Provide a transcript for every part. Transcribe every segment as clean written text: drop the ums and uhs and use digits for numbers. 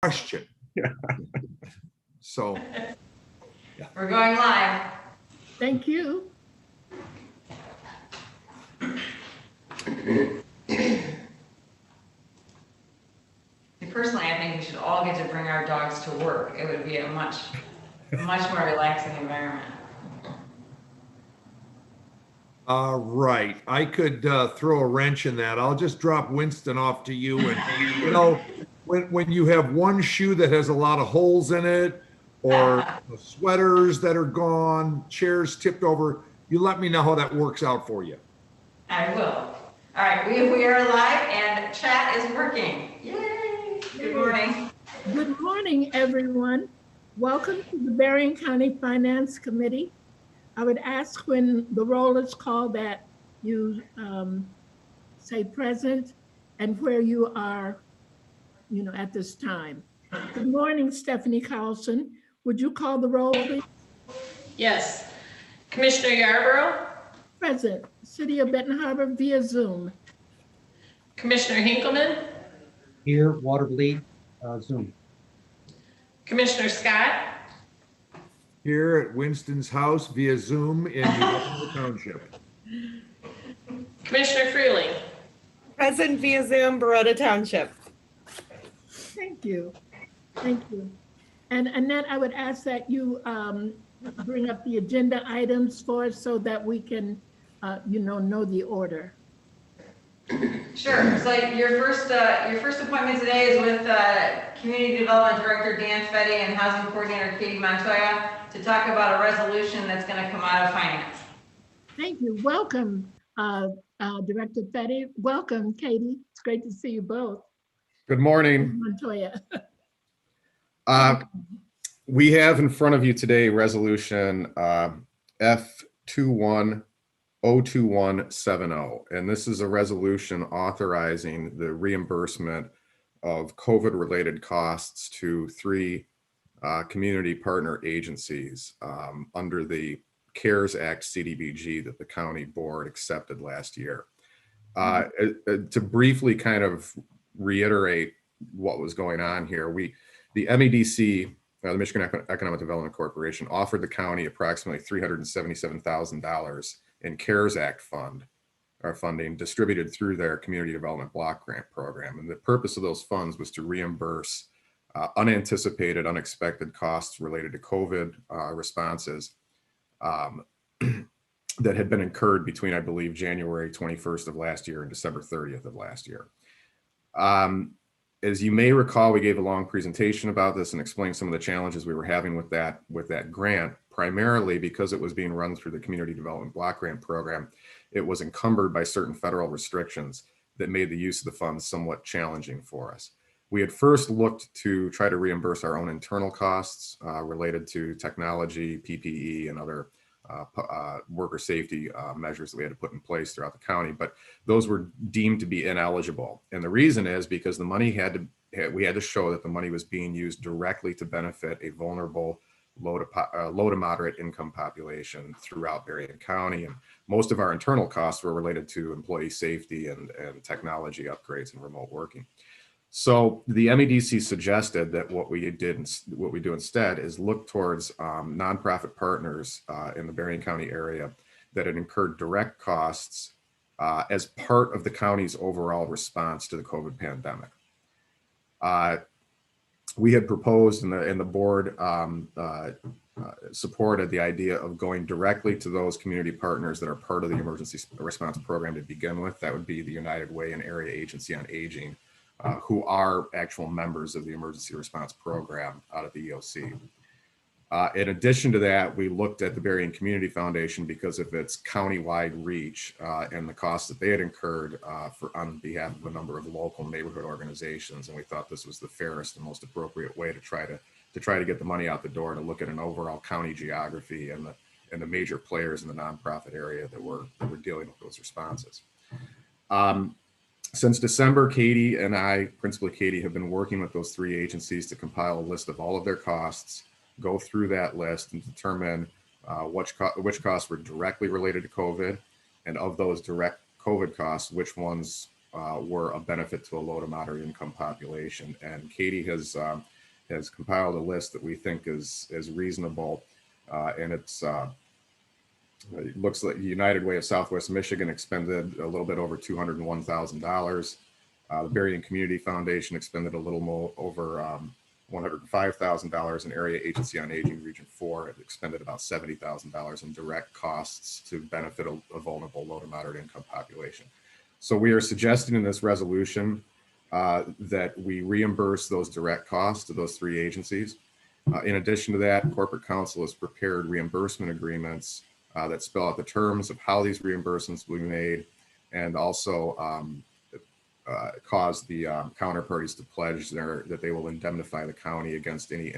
question. Yeah. So. We're going live. Thank you. Personally, I think we should all get to bring our dogs to work. It would be a much more relaxing environment. Right. I could throw a wrench in that. I'll just drop Winston off to you. And when you have one shoe that has a lot of holes in it, or sweaters that are gone, chairs tipped over, you let me know how that works out for you. I will. All right, we are live and chat is working. Yay! Good morning. Good morning, everyone. Welcome to the Berrien County Finance Committee. I would ask when the roll is called that you say present and where you are, at this time. Good morning, Stephanie Carlson. Would you call the roll, please? Yes. Commissioner Yarborough? Present. City of Benton Harbor via Zoom. Commissioner Hinkleman? Here, Watervliet, Zoom. Commissioner Scott? Here at Winston's house via Zoom in the township. Commissioner Freeling? Present via Zoom, Baroda Township. Thank you. Thank you. And Annette, I would ask that you bring up the agenda items for us so that we can, know the order. Sure. So your first appointment today is with Community Development Director Dan Fetty and Housing Coordinator Katie Montoya to talk about a resolution that's going to come out of finance. Thank you. Welcome, Director Fetty. Welcome, Katie. It's great to see you both. Good morning. Montoya. We have in front of you today resolution F21-02170, and this is a resolution authorizing the reimbursement of COVID-related costs to 3 community partner agencies under the CARES Act CDBG that the county board accepted last year. To briefly kind of reiterate what was going on here, the MEDC, the Michigan Economic Development Corporation, offered the county approximately $377,000 in CARES Act funding distributed through their Community Development Block Grant Program. And the purpose of those funds was to reimburse unanticipated, unexpected costs related to COVID responses that had been incurred between, I believe, January 21st of last year and December 30th of last year. As you may recall, we gave a long presentation about this and explained some of the challenges we were having with that grant, primarily because it was being run through the Community Development Block Grant Program. It was encumbered by certain federal restrictions that made the use of the funds somewhat challenging for us. We had first looked to try to reimburse our own internal costs related to technology, PPE, and other worker safety measures that we had to put in place throughout the county, but those were deemed to be ineligible. And the reason is because the money we had to show that the money was being used directly to benefit a vulnerable low to moderate income population throughout Berrien County. And most of our internal costs were related to employee safety and technology upgrades and remote working. So the MEDC suggested that what we do instead is look towards nonprofit partners in the Berrien County area that had incurred direct costs as part of the county's overall response to the COVID pandemic. We had proposed, and the board supported the idea of going directly to those community partners that are part of the emergency response program to begin with. That would be the United Way and Area Agency on Aging, who are actual members of the emergency response program out of the EOC. In addition to that, we looked at the Berrien Community Foundation because of its countywide reach and the costs that they had incurred on behalf of a number of local neighborhood organizations. And we thought this was the fairest and most appropriate way to try to get the money out the door, to look at an overall county geography and the major players in the nonprofit area that were dealing with those responses. Since December, Katie and I, principally Katie, have been working with those 3 agencies to compile a list of all of their costs, go through that list and determine which costs were directly related to COVID, and of those direct COVID costs, which ones were a benefit to a low to moderate income population. And Katie has has compiled a list that we think is reasonable, and it looks like United Way of Southwest Michigan expended a little bit over $201,000. The Berrien Community Foundation expended a little more over $105,000, and Area Agency on Aging Region 4 expended about $70,000 in direct costs to benefit a vulnerable low to moderate income population. So we are suggesting in this resolution that we reimburse those direct costs to those three agencies. In addition to that, Corporate Counsel has prepared reimbursement agreements that spell out the terms of how these reimbursements will be made, and also cause the counterparties to pledge that they will indemnify the county against any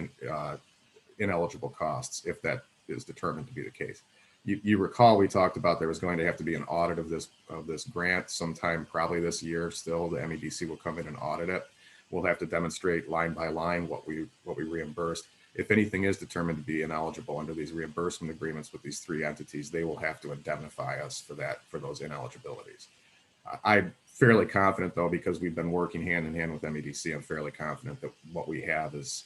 ineligible costs if that is determined to be the case. You recall we talked about there was going to have to be an audit of this grant sometime probably this year. Still, the MEDC will come in and audit it. We'll have to demonstrate line by line what we reimbursed. If anything is determined to be ineligible under these reimbursement agreements with these three entities, they will have to indemnify us for those ineligibilities. I'm fairly confident, though, because we've been working hand in hand with MEDC, I'm fairly confident that what we have is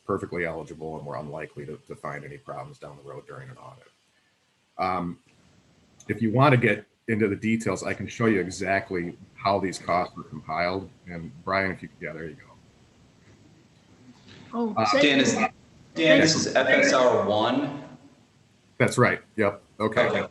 perfectly eligible, and we're unlikely to find any problems down the road during an audit. If you want to get into the details, I can show you exactly how these costs were compiled. And Brian, if you could, yeah, there you go. Oh, Dan, this is FSR 1. That's right. Yep. Okay.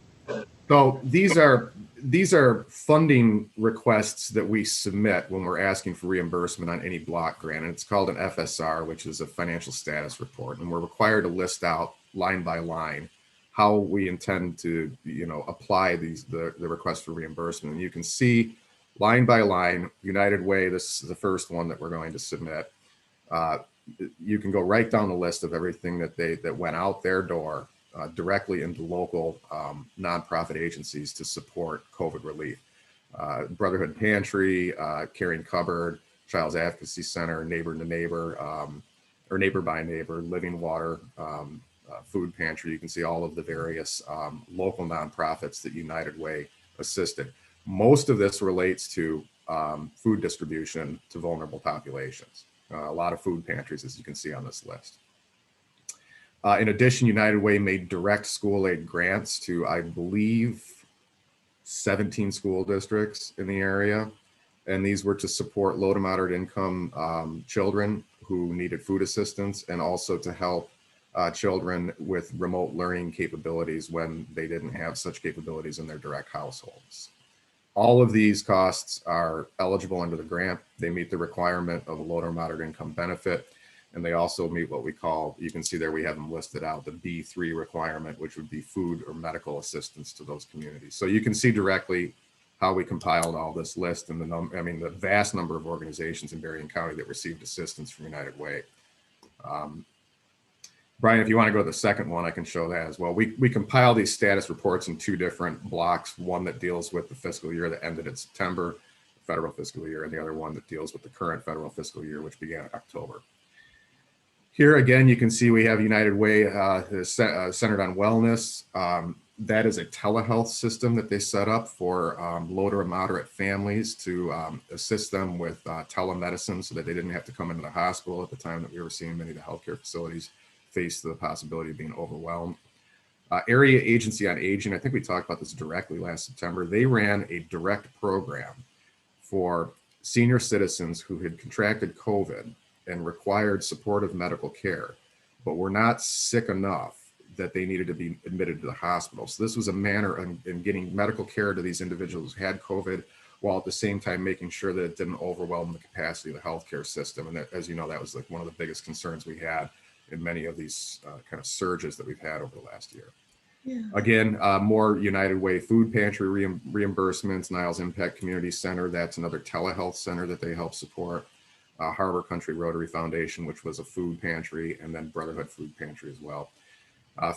So these are funding requests that we submit when we're asking for reimbursement on any block grant, and it's called an FSR, which is a financial status report, and we're required to list out line by line how we intend to, apply the request for reimbursement. And you can see line by line, United Way, this is the first one that we're going to submit. You can go right down the list of everything that went out their door directly into local nonprofit agencies to support COVID relief. Brotherhood Pantry, Caring Cupboard, Child's Advocacy Center, Neighbor to Neighbor, or Neighbor by Neighbor, Living Water, Food Pantry. You can see all of the various local nonprofits that United Way assisted. Most of this relates to food distribution to vulnerable populations. A lot of food pantries, as you can see on this list. In addition, United Way made direct school aid grants to, I believe, 17 school districts in the area. And these were to support low to moderate income children who needed food assistance, and also to help children with remote learning capabilities when they didn't have such capabilities in their direct households. All of these costs are eligible under the grant. They meet the requirement of a low to moderate income benefit. And they also meet what we call, you can see there we have them listed out, the B3 requirement, which would be food or medical assistance to those communities. So you can see directly how we compiled all this list and the vast number of organizations in Berrien County that received assistance from United Way. Brian, if you want to go to the second one, I can show that as well. We compile these status reports in two different blocks, one that deals with the fiscal year that ended in September, federal fiscal year, and the other one that deals with the current federal fiscal year, which began in October. Here again, you can see we have United Way centered on wellness. That is a telehealth system that they set up for low to moderate families to assist them with telemedicine so that they didn't have to come into the hospital at the time that we were seeing many of the healthcare facilities face the possibility of being overwhelmed. Area Agency on Aging, I think we talked about this directly last September. They ran a direct program for senior citizens who had contracted COVID and required supportive medical care, but were not sick enough that they needed to be admitted to the hospital. So this was a manner in getting medical care to these individuals who had COVID, while at the same time making sure that it didn't overwhelm the capacity of the healthcare system. And that, as you know, that was like one of the biggest concerns we had in many of these kind of surges that we've had over the last year. Yeah. Again, more United Way food pantry reimbursements, Niles Impact Community Center, that's another telehealth center that they help support. Harbor Country Rotary Foundation, which was a food pantry, and then Brotherhood Food Pantry as well.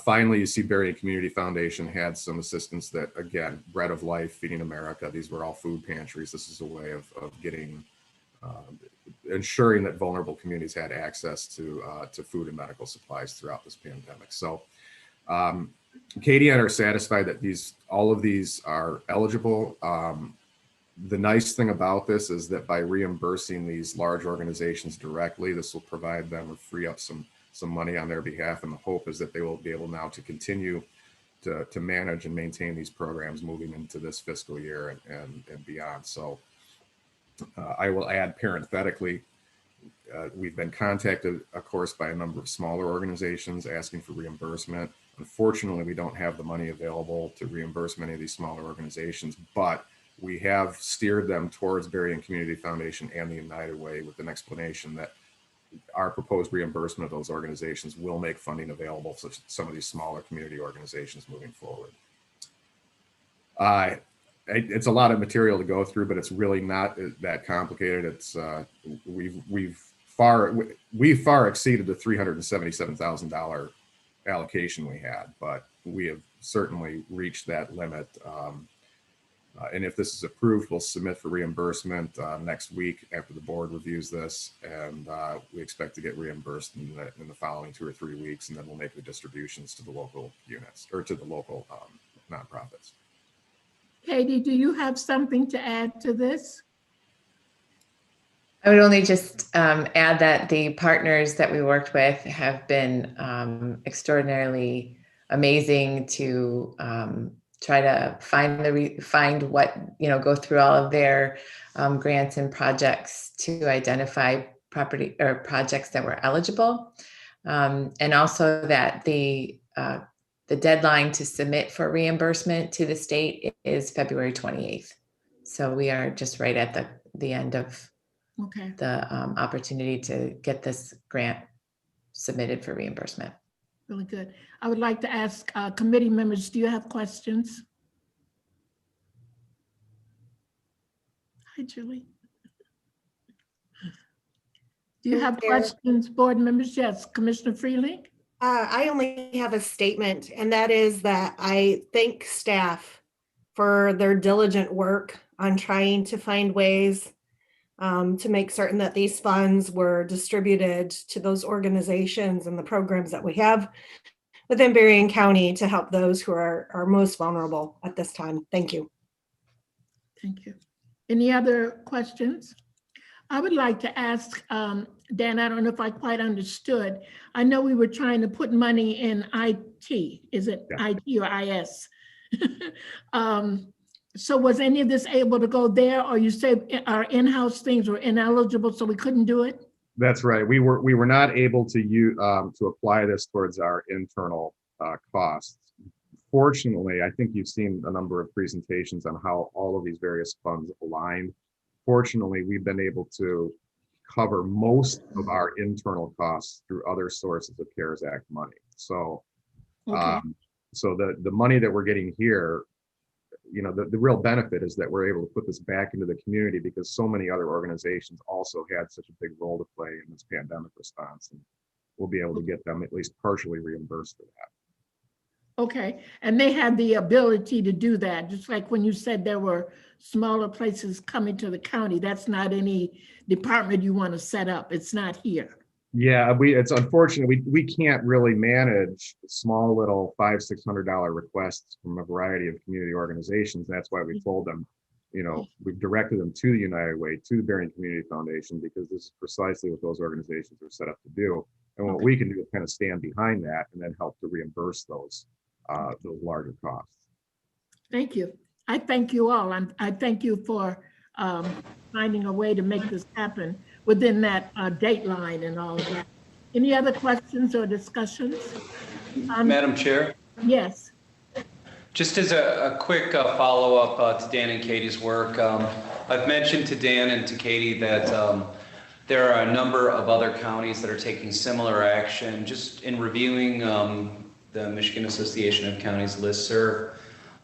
Finally, you see Berrien Community Foundation had some assistance that, again, Bread of Life, Feeding America, these were all food pantries. This is a way of getting, ensuring that vulnerable communities had access to food and medical supplies throughout this pandemic. So Katie and I are satisfied that all of these are eligible. The nice thing about this is that by reimbursing these large organizations directly, this will provide them or free up some money on their behalf. And the hope is that they will be able now to continue to manage and maintain these programs moving into this fiscal year and beyond. So I will add parenthetically, we've been contacted, of course, by a number of smaller organizations asking for reimbursement. Unfortunately, we don't have the money available to reimburse many of these smaller organizations, but we have steered them towards Berrien Community Foundation and the United Way with an explanation that our proposed reimbursement of those organizations will make funding available for some of these smaller community organizations moving forward. It's a lot of material to go through, but it's really not that complicated. It's we've far exceeded the $377,000 allocation we had, but we have certainly reached that limit. And if this is approved, we'll submit for reimbursement next week after the board reviews this, and we expect to get reimbursed in the following 2 or 3 weeks, and then we'll make the distributions to the local units or to the local nonprofits. Katie, do you have something to add to this? I would only just add that the partners that we worked with have been extraordinarily amazing to try to find what, go through all of their grants and projects to identify property or projects that were eligible. And also that the deadline to submit for reimbursement to the state is February 28th. So we are just right at the end of the opportunity to get this grant submitted for reimbursement. Really good. I would like to ask committee members, do you have questions? Hi, Julie. Do you have questions, board members? Yes, Commissioner Freeling? I only have a statement, and that is that I thank staff for their diligent work on trying to find ways to make certain that these funds were distributed to those organizations and the programs that we have within Berrien County to help those who are most vulnerable at this time. Thank you. Thank you. Any other questions? I would like to ask, Dan, I don't know if I quite understood. I know we were trying to put money in IT. Is it IT or IS? So was any of this able to go there, or you say our in-house things were ineligible, so we couldn't do it? That's right. We were not able to apply this towards our internal costs. Fortunately, I think you've seen a number of presentations on how all of these various funds aligned. Fortunately, we've been able to cover most of our internal costs through other sources of CARES Act money. So, so the money that we're getting here, the real benefit is that we're able to put this back into the community because so many other organizations also had such a big role to play in this pandemic response, and we'll be able to get them at least partially reimbursed for that. Okay, and they had the ability to do that, just like when you said there were smaller places coming to the county. That's not any department you want to set up. It's not here. Yeah, it's unfortunate. We can't really manage small little $500-600 requests from a variety of community organizations. That's why we told them, we've directed them to the United Way, to the Berrien Community Foundation, because this is precisely what those organizations are set up to do. And what we can do is kind of stand behind that and then help to reimburse those larger costs. Thank you. I thank you all. I thank you for finding a way to make this happen within that dateline and all of that. Any other questions or discussions? Madam Chair? Yes. Just as a quick follow-up to Dan and Katie's work, I've mentioned to Dan and to Katie that there are a number of other counties that are taking similar action. Just in reviewing the Michigan Association of Counties listserv,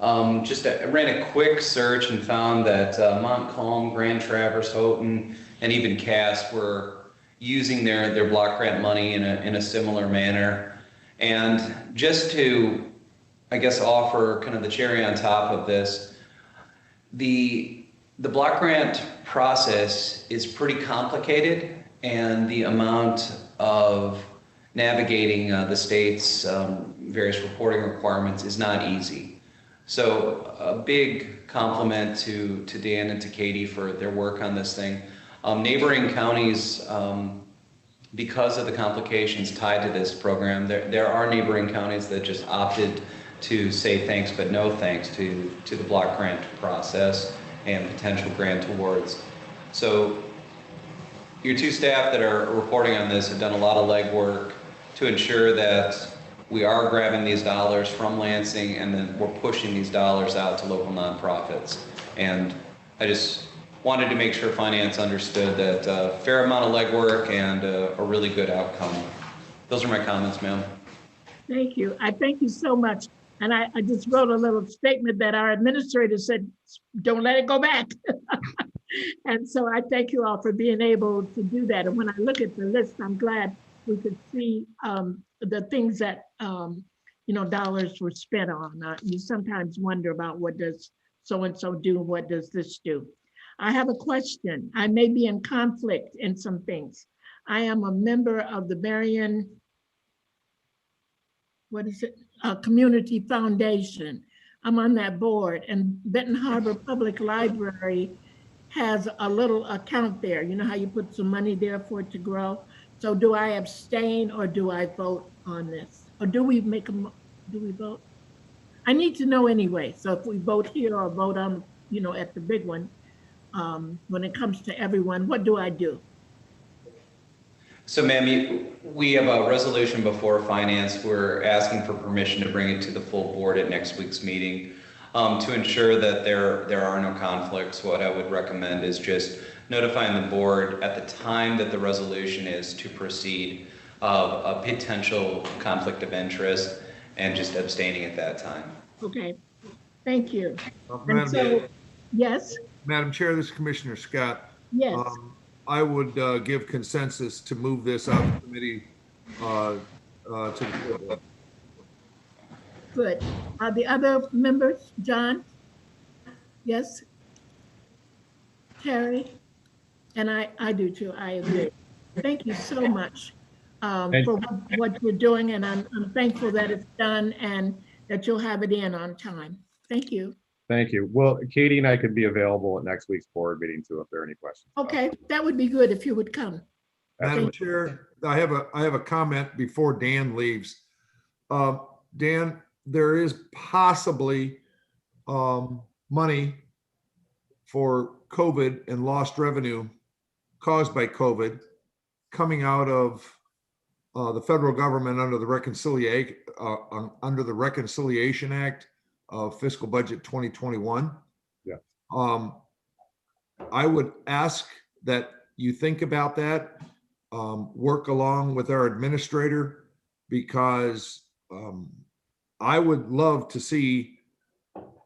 I ran a quick search and found that Montcalm, Grand Traverse, Houghton, and even Cass were using their block grant money in a similar manner. And just to, I guess, offer kind of the cherry on top of this, the block grant process is pretty complicated, and the amount of navigating the state's various reporting requirements is not easy. So a big compliment to Dan and to Katie for their work on this thing. Neighboring counties, because of the complications tied to this program, there are neighboring counties that just opted to say thanks but no thanks to the block grant process and potential grant awards. So your two staff that are reporting on this have done a lot of legwork to ensure that we are grabbing these dollars from Lansing and then we're pushing these dollars out to local nonprofits. And I just wanted to make sure finance understood that a fair amount of legwork and a really good outcome. Those are my comments, ma'am. Thank you. I thank you so much. And I just wrote a little statement that our administrator said, don't let it go back. And so I thank you all for being able to do that. And when I look at the list, I'm glad we could see the things that, dollars were spent on. You sometimes wonder about what does so-and-so do, what does this do? I have a question. I may be in conflict in some things. I am a member of the Berrien, Community Foundation. I'm on that board, and Benton Harbor Public Library has a little account there. You know how you put some money there for it to grow? So do I abstain or do I vote on this? Or do we vote? I need to know anyway. So if we vote here or vote on, at the big one, when it comes to everyone, what do I do? So ma'am, we have a resolution before finance. We're asking for permission to bring it to the full board at next week's meeting. To ensure that there are no conflicts, what I would recommend is just notifying the board at the time that the resolution is to proceed of a potential conflict of interest and just abstaining at that time. Okay, thank you. Yes? Madam Chair, this is Commissioner Scott. Yes. I would give consensus to move this out of committee to the board. Good. The other members, John? Yes? Terry? And I do too, I agree. Thank you so much for what you're doing, and I'm thankful that it's done and that you'll have it in on time. Thank you. Thank you. Well, Katie and I could be available at next week's board meeting too, if there are any questions. Okay, that would be good if you would come. Madam Chair, I have a comment before Dan leaves. Dan, there is possibly money for COVID and lost revenue caused by COVID coming out of the federal government under the Reconciliation Act of Fiscal Budget 2021. Yeah. I would ask that you think about that, work along with our administrator, because I would love to see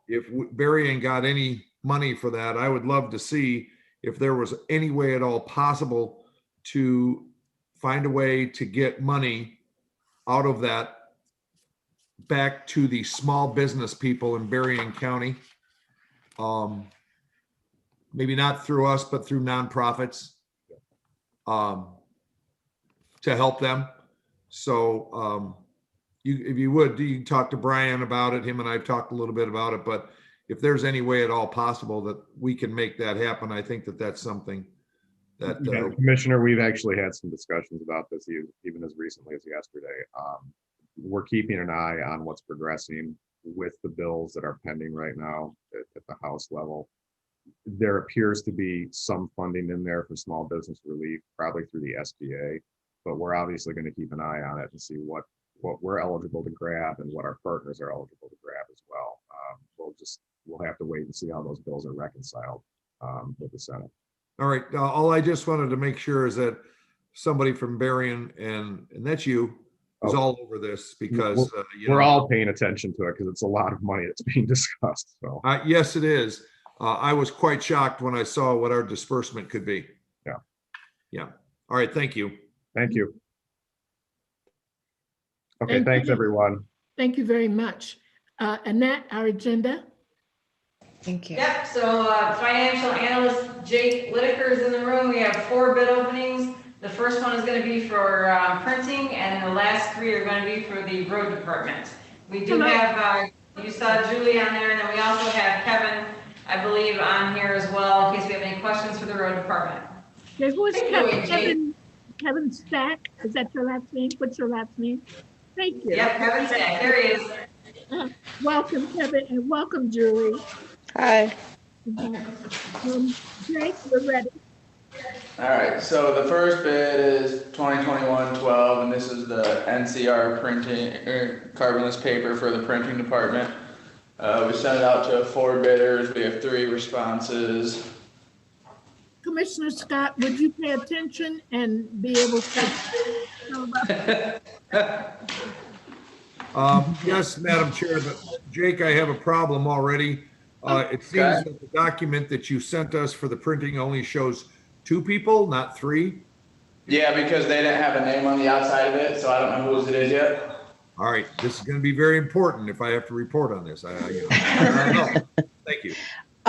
if Berrien got any money for that. I would love to see if there was any way at all possible to find a way to get money out of that back to the small business people in Berrien County. Maybe not through us, but through nonprofits to help them. So if you would, you can talk to Brian about it. Him and I have talked a little bit about it, but if there's any way at all possible that we can make that happen, I think that that's something that Commissioner, we've actually had some discussions about this even as recently as yesterday. We're keeping an eye on what's progressing with the bills that are pending right now at the House level. There appears to be some funding in there for small business relief, probably through the SBA, but we're obviously going to keep an eye on it and see what we're eligible to grab and what our partners are eligible to grab as well. We'll have to wait and see how those bills are reconciled with the Senate. All right. All I just wanted to make sure is that somebody from Berrien, and that's you, is all over this, because we're all paying attention to it because it's a lot of money that's being discussed. So yes, it is. I was quite shocked when I saw what our disbursement could be. Yeah. Yeah. All right. Thank you. Thank you. Okay. Thanks, everyone. Thank you very much. Annette, our agenda. Thank you. Yep, so financial analyst Jake Whitaker is in the room. We have 4 bid openings. The first one is going to be for printing, and the last 3 are going to be for the road department. We do have, You saw Julie on there, and then we also have Kevin, I believe, on here as well, in case we have any questions for the road department. Okay, who is How you doing, Kevin? Kevin Stack? Is that your last name? What's your last name? Thank you. Yep, Kevin Stack, there he is. Welcome, Kevin, and welcome, Julie. Hi. Jake, we're ready. All right, so the first bid is 2021-12, and this is the NCR printing, carbonless paper for the printing department. We sent it out to 4 bidders. We have 3 responses. Commissioner Scott, would you pay attention and be able to? Yes, Madam Chair, but Jake, I have a problem already. It seems Okay. that the document that you sent us for the printing only shows 2 people, not 3. Yeah, because they didn't have a name on the outside of it, so I don't know whose it is yet. All right, this is going to be very important if I have to report on this. I don't know. Thank you.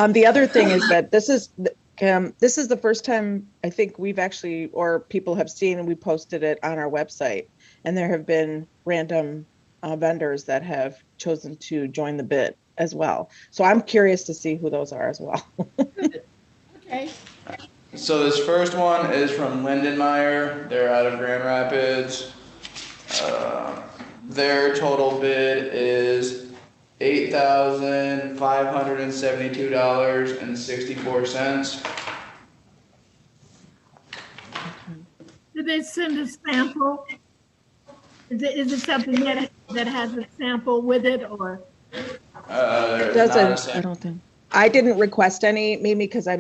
The other thing is that this is the first time I think we've actually, or people have seen, and we posted it on our website, and there have been random vendors that have chosen to join the bid as well. So I'm curious to see who those are as well. Okay. So this first one is from Lindenmeyer. They're out of Grand Rapids. Their total bid is $8,572.64. Did they send a sample? Is it something that has a sample with it, or? There's not a Doesn't, I sample. don't think. I didn't request any, maybe because I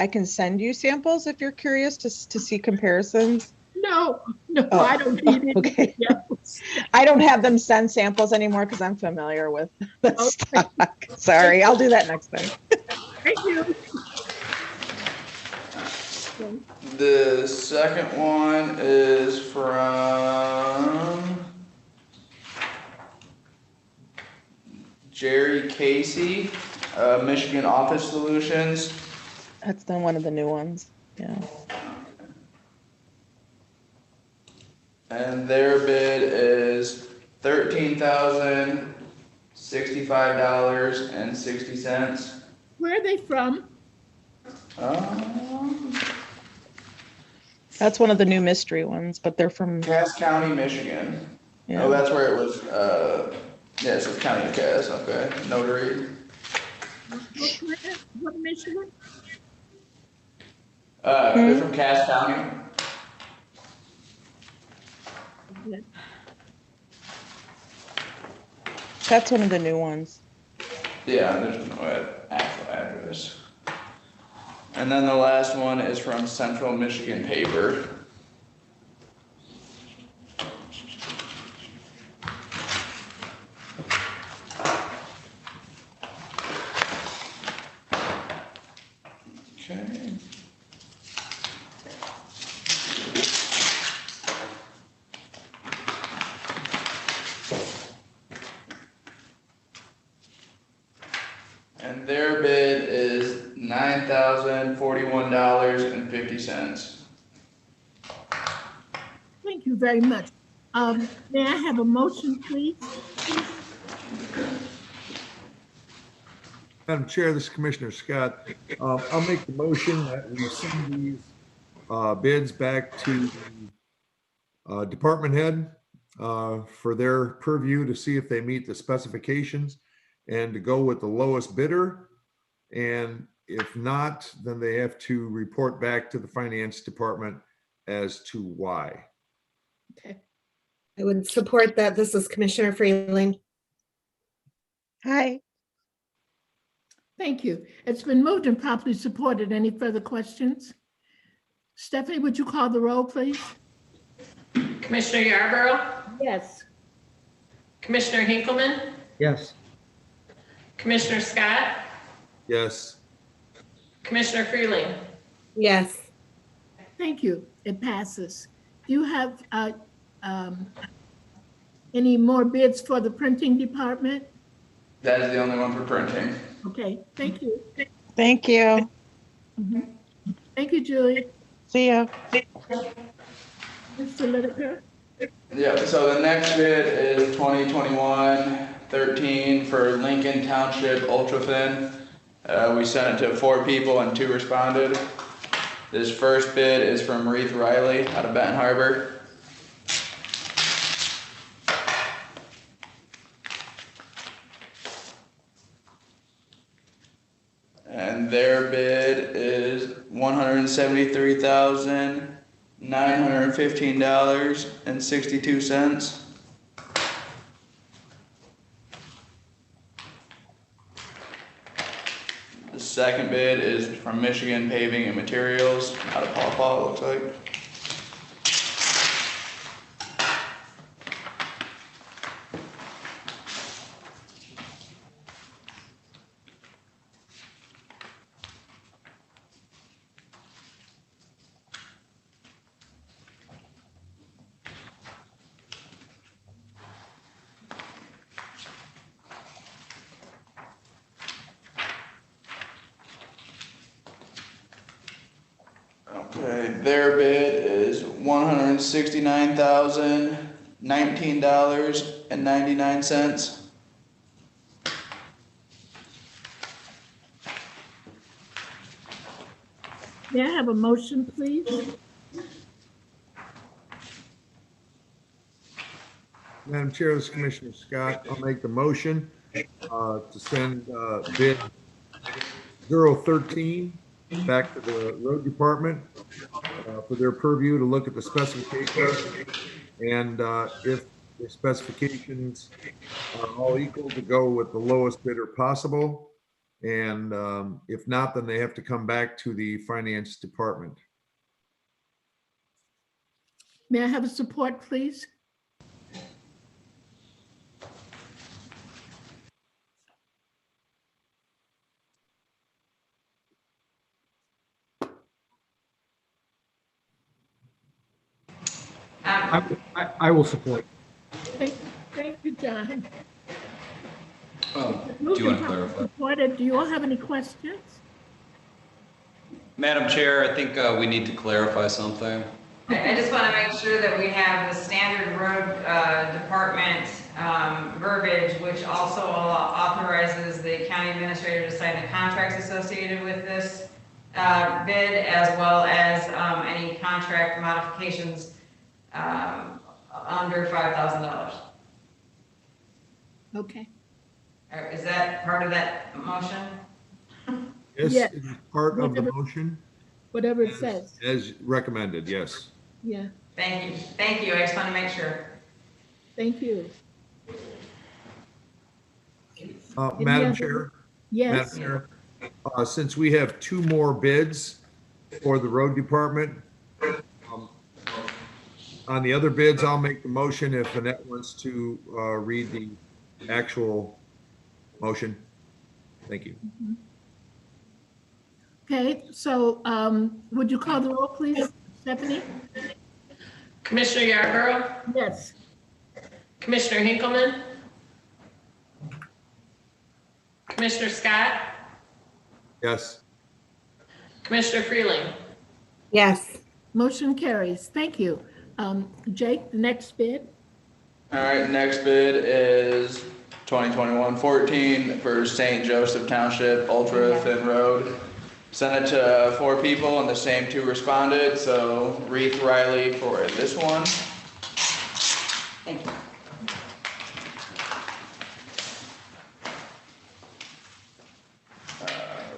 can send you samples if you're curious to see comparisons. No, Oh, I don't need it. okay. Yeah. I don't have them send samples anymore because I'm familiar with the stock. Sorry, I'll do that next time. Thank you. The second one is from Jerry Casey, Michigan Office Solutions. That's then one of the new ones. Yeah. And their bid is $13,065.60. Where are they from? That's one of the new mystery ones, but they're from, Cass County, Michigan. yeah. Oh, that's where it was, yeah, so County of Cass, okay, notary. What Michigan? They're from Cass County. That's one of the new ones. Yeah, there's no actual address. And then the last one is from Central Michigan Paper. Okay. And their bid is $9,041.50. Thank you very much. May I have a motion, please? Madam Chair, this is Commissioner Scott. I'll make the motion that we send these bids back to the department head for their purview to see if they meet the specifications and to go with the lowest bidder. And if not, then they have to report back to the finance department as to why. Okay. I would support that. This is Commissioner Freeling. Hi. Thank you. It's been moved and properly supported. Any further questions? Stephanie, would you call the roll, please? Commissioner Yarborough, Yes. Commissioner Hinkleman, Yes. Commissioner Scott, Yes. Commissioner Freeling. Yes. Thank you. It passes. Do you have any more bids for the printing department? That is the only one for printing. Okay, thank you. Thank you. Thank you, Julie. See ya. Mr. Lideker? Yeah, so the next bid is 2021 13 for Lincoln Township Ultra Thin. We sent it to 4 people and 2 responded. This first bid is from Reith Riley out of Benton Harbor. And their bid is $173,915.62. The second bid is from Michigan Paving and Materials out of Paw Paw, it looks like. Okay, their bid is $169,019.99. May I have a motion, please? Madam Chair, this is Commissioner Scott. I'll make the motion to send bid 013 back to the road department for their purview to look at the specifications. And if the specifications are all equal, to go with the lowest bidder possible. And if not, then they have to come back to the finance department. May I have a support, please? I will support. Thank you, John. Do you want to clarify? Supported. Do you all have any questions? Madam Chair, I think we need to clarify something. I just want to make sure that we have the standard road department verbiage, which also authorizes the county administrator to sign the contracts associated with this bid, as well as any contract modifications under $5,000. Okay. Is that part of that motion? Yes, Yes. it is part of the motion Whatever it says. as recommended, yes. Yeah, Thank you. Thank you. I just want to make sure. thank you. Madam other- Chair? Yes, Madam Chair, since we have 2 more bids for the road department, on the other bids, I'll make the motion if Annette wants to read the actual motion. Thank you. okay, so would you call the roll, please, Stephanie? Commissioner Yarborough, Yes. Commissioner Hinkleman, Commissioner Scott, Yes. Commissioner Freeling. Yes. Motion carries. Thank you. Jake, the next bid? All right, next bid is 2021-14 for St. Joseph Township Ultra Thin Road. Sent it to 4 people and the same 2 responded, so Reith Riley for this one. Thank you.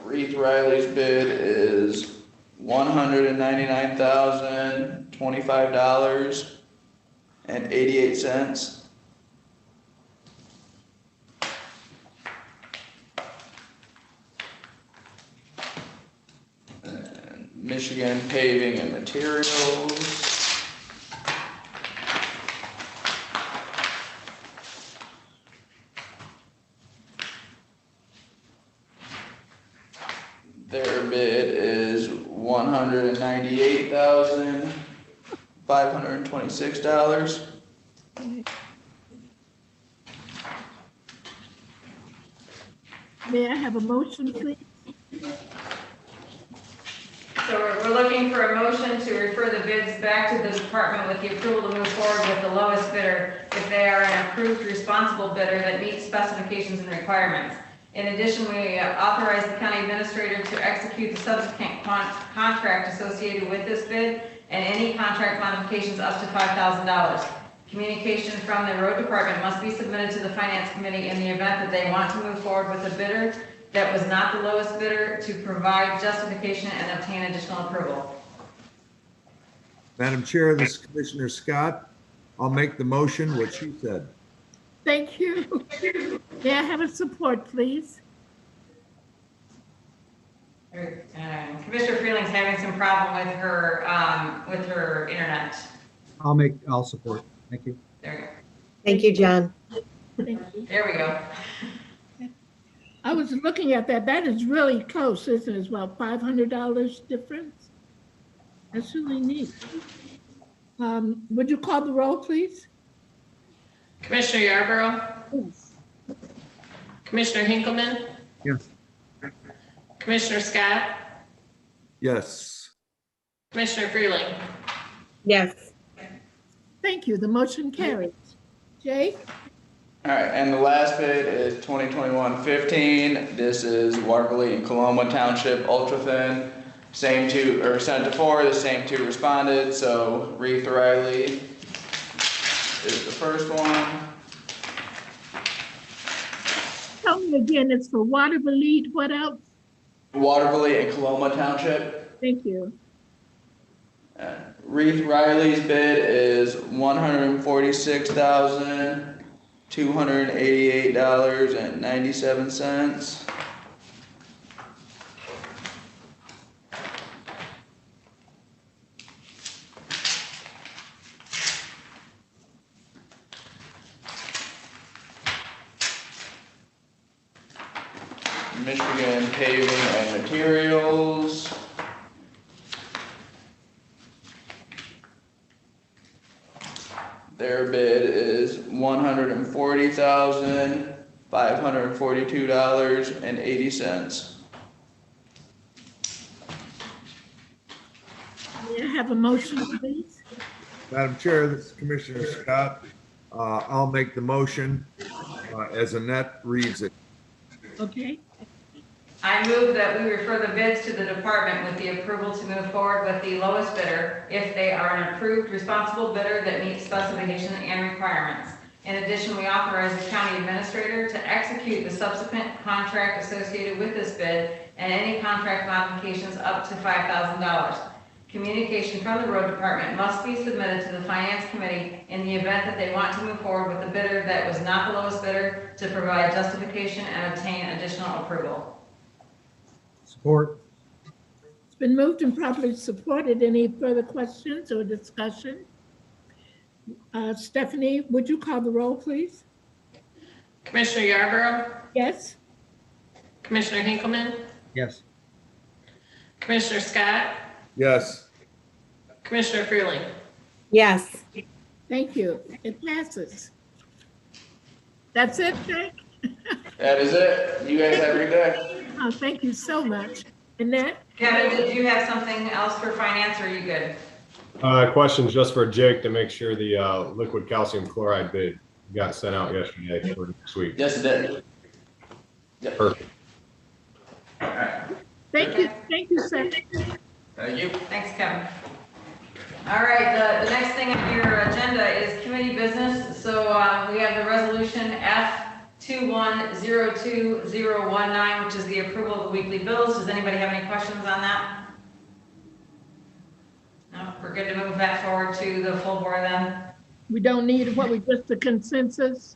Reith Riley's bid is $199,025.88. And Michigan Paving and Materials. Their bid is $198,526. May I have a motion, please? So we're looking for a motion to refer the bids back to the department with the approval to move forward with the lowest bidder if they are an approved responsible bidder that meets specifications and requirements. In addition, we authorize the county administrator to execute the subsequent contract associated with this bid and any contract modifications up to $5,000. Communication from the road department must be submitted to the finance committee in the event that they want to move forward with a bidder that was not the lowest bidder to provide justification and obtain additional approval. Madam Chair, this is Commissioner Scott. I'll make the motion, what she said. Thank you. May I have a support, please? Commissioner Freeling's having some problem with her internet. I'll support. Thank you. There we go. Thank you, John. Thank you. There we go. I was looking at that. That is really close, isn't it? It's about $500 difference. That's really neat. Would you call the roll, please? Commissioner Yarborough, Yes. Commissioner Hinkleman, Yes. Commissioner Scott, Yes. Commissioner Freeling. Yes. Thank you. The motion carries. Jay? All right, and the last bid is 2021-15. This is Waterville and Coloma Township Ultra Thin. Same two, or sent to 4, the same 2 responded, so Reeve Riley is the first one. Tell me again, it's for Waterville, what else? Waterville and Coloma Township. Thank you. Reeve Riley's bid is $146,288.97. Michigan Paving and Materials. Their bid is $140,542.80. May I have a motion, please? Madam Chair, this is Commissioner Scott. I'll make the motion as Annette reads it. Okay. I move that we refer the bids to the department with the approval to move forward with the lowest bidder if they are an approved responsible bidder that meets specifications and requirements. In addition, we authorize the county administrator to execute the subsequent contract associated with this bid and any contract modifications up to $5,000. Communication from the road department must be submitted to the finance committee in the event that they want to move forward with a bidder that was not the lowest bidder to provide justification and obtain additional approval. Support. It's been moved and properly supported. Any further questions or discussion? Stephanie, would you call the roll, please? Commissioner Yarborough, Yes? Commissioner Hinkleman, Yes. Commissioner Scott, Yes. Commissioner Freeling. Yes. Thank you. It passes. That's it, Jake? That is it. You guys have a good day. Oh, thank you so much. Annette? Kevin, did you have something else for finance, or are you good? Questions just for Jake to make sure the liquid calcium chloride bid got sent out yesterday for next week. Yes, it did. Yep. Perfect. All right. Thank you, sir. Thank you. Thanks, Kevin. All right, the next thing on your agenda is committee business. So we have the resolution F2102019, which is the approval of the weekly bills. Does anybody have any questions on that? No, we're good to move that forward to the full board then? We don't need what, we just the consensus?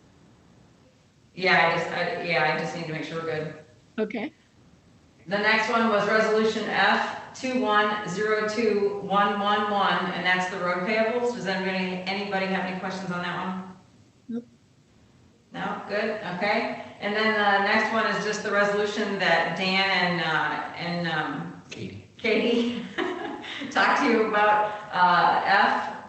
Yeah, I just need to make sure we're good. Okay. The next one was resolution F2102111, and that's the road payables. Does anybody have any questions on that one? Nope. No, good, okay. And then the next one is just the resolution that Dan and Katie talked to you about,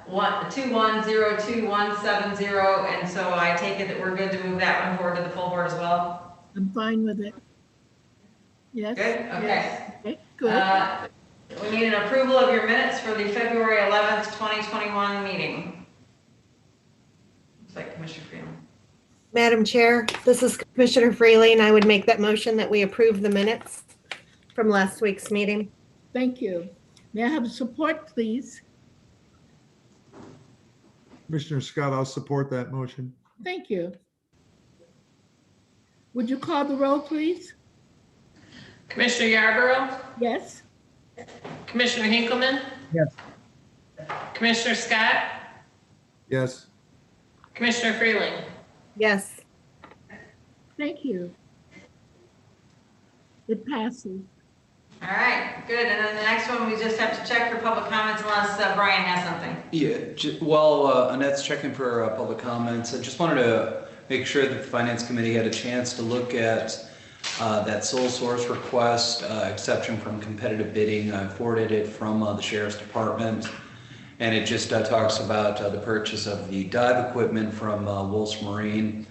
F2102170, and so I take it that we're good to move that one forward to the full board as well? I'm fine with it. Yes? Good, okay. Okay, good. We need an approval of your minutes for the February 11th, 2021 meeting. Looks like Commissioner Freeman. Madam Chair, this is Commissioner Freeling. I would make that motion that we approve the minutes from last week's meeting. Thank you. May I have support, please? Commissioner Scott, I'll support that motion. Thank you. Would you call the roll, please? Commissioner Yarborough, Yes? Commissioner Hinkleman, Yes. Commissioner Scott, Yes. Commissioner Freeling. Yes. Thank you. It passes. All right, good. And then the next one, we just have to check for public comments unless Brian has something. Yeah, while Annette's checking for public comments, I just wanted to make sure that the Finance Committee had a chance to look at that sole source request, exception from competitive bidding. I forwarded it from the Sheriff's Department, and it just talks about the purchase of the dive equipment from Wolf's Marine.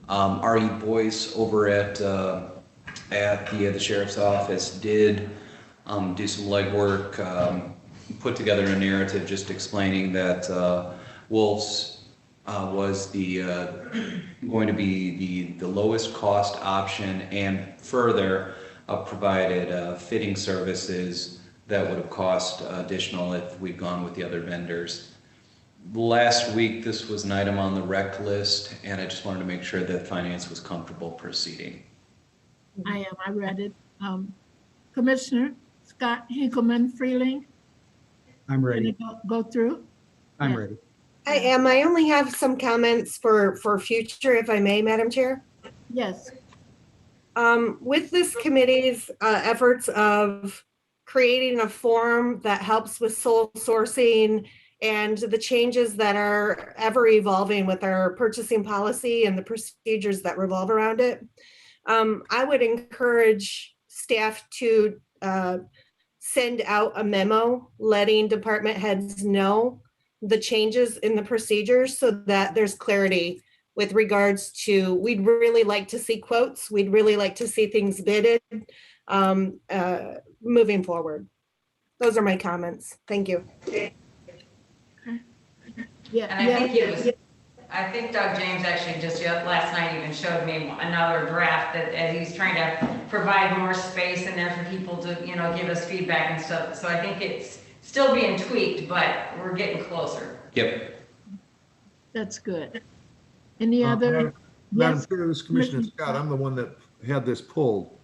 R.E. Boyce over at the Sheriff's Office did do some legwork, put together a narrative just explaining that Wolf's was going to be the lowest cost option, and further provided fitting services that would have cost additional if we'd gone with the other vendors. Last week, this was an item on the rec list, and I just wanted to make sure that finance was comfortable proceeding. I am. I read it. Commissioner Scott Hinkleman Freeling, I'm can ready. you go through? I'm Yeah. ready. I am. I only have some comments for future, if I may, Madam Chair. Yes. With this committee's efforts of creating a forum that helps with sole sourcing and the changes that are ever evolving with our purchasing policy and the procedures that revolve around it, I would encourage staff to send out a memo letting department heads know the changes in the procedures so that there's clarity with regards to, we'd really like to see quotes. We'd really like to see things bidded moving forward. Those are my comments. Thank you. Yeah. And I think Doug James actually just last night even showed me another draft that as he's trying to provide more space in there for people to, give us feedback and stuff. So I think it's still being tweaked, but we're getting closer. Yep. That's good. Any other? Madam Yes, Chair, this is Commissioner Scott. I'm the one that had this pulled,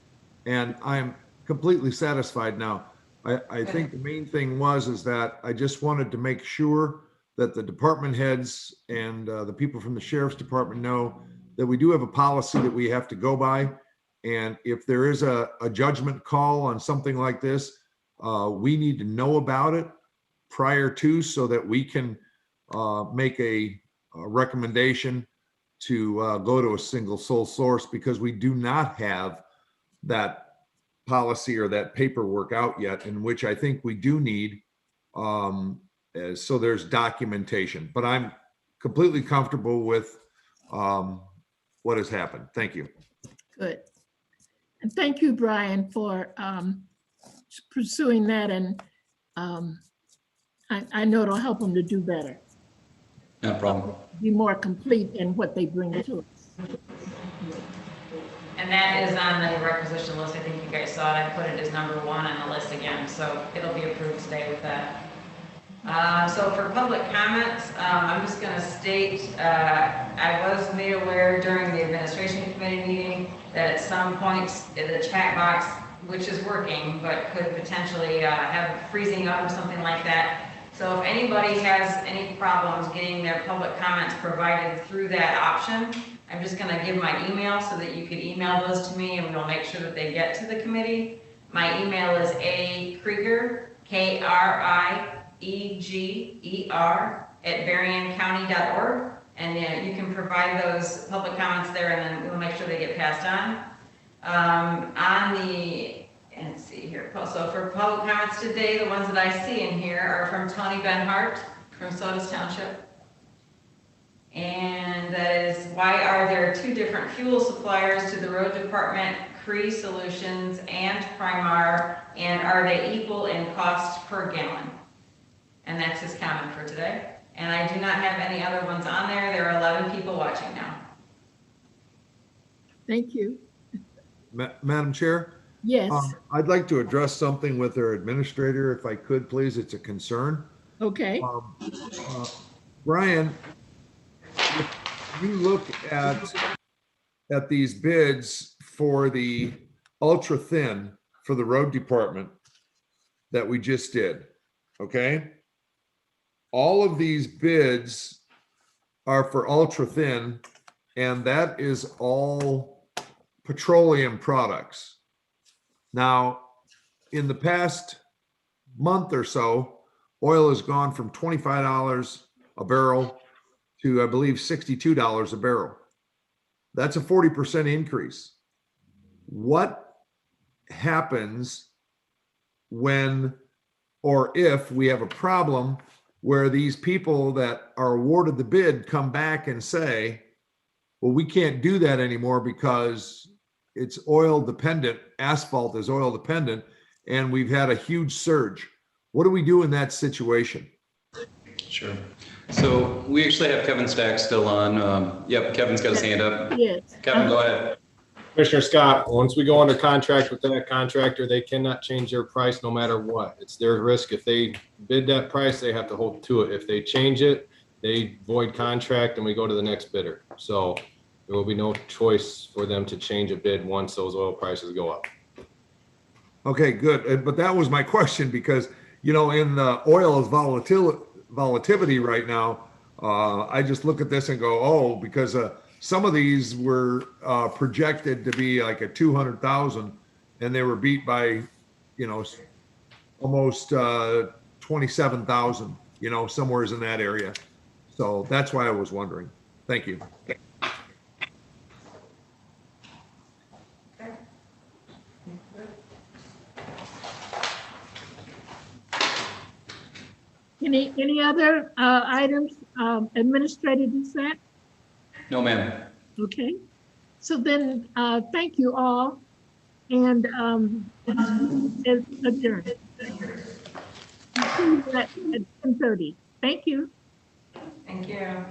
and I'm completely satisfied now. I think the main thing is that I just wanted to make sure that the department heads and the people from the Sheriff's Department know that we do have a policy that we have to go by. And if there is a judgment call on something like this, we need to know about it prior to, so that we can make a recommendation to go to a single sole source, because we do not have that policy or that paperwork out yet, in which I think we do need. So there's documentation, but I'm completely comfortable with what has happened. Thank you. good. And thank you, Brian, for pursuing that. And I know it'll help them to do better, No problem. be more complete in what they bring to us. And that is on the requisition list. I think you guys saw it. I put it as number 1 on the list again, so it'll be approved. Stay with that. So for public comments, I'm just going to state I was made aware during the administration committee meeting that at some points the chat box, which is working, but could potentially have freezing up or something like that. So if anybody has any problems getting their public comments provided through that option, I'm just going to give my email so that you can email those to me, and we'll make sure that they get to the committee. My email is akrieger, KRIEGER @berriencounty.org, and you can provide those public comments there, and then we'll make sure they get passed on. Let's see here. So for public comments today, the ones that I see in here are from Tony Benhart from Sodas Township. And that is, why are there 2 different fuel suppliers to the road department Cree Solutions, and Primar, and are they equal in cost per gallon? And that's his comment for today. And I do not have any other ones on there. There are 11 people watching now. Thank you. Madam Chair? Yes, I'd like to address something with our administrator, if I could, please. It's a concern. okay. Brian, if you look at these bids for the ultra thin for the road department that we just did, okay? All of these bids are for ultra thin, and that is all petroleum products. Now, in the past month or so, oil has gone from $25 a barrel to, I believe, $62 a barrel. That's a 40% increase. What happens when or if we have a problem where these people that are awarded the bid come back and say, well, we can't do that anymore because it's oil dependent, asphalt is oil dependent, and we've had a huge surge. What do we do in that situation? Sure. So we actually have Kevin Stack still on. Yep, Kevin's got his hand up. Yes. Kevin, go ahead. Commissioner Scott, once we go under contract with that contractor, they cannot change their price no matter what. It's their risk. If they bid that price, they have to hold to it. If they change it, they void contract and we go to the next bidder. So there will be no choice for them to change a bid once those oil prices go up. Okay, good. But that was my question because, you know, in the oil's volatility right now, I just look at this and go, oh, because some of these were projected to be like a 200,000 and they were beat by, you know, almost 27,000, you know, somewheres in that area. So that's why I was wondering. Thank you. Any other items, administrative consent? No, ma'am. Okay, so then, thank you all, and it's adjourned. See you at 10:30. Thank you. Thank you.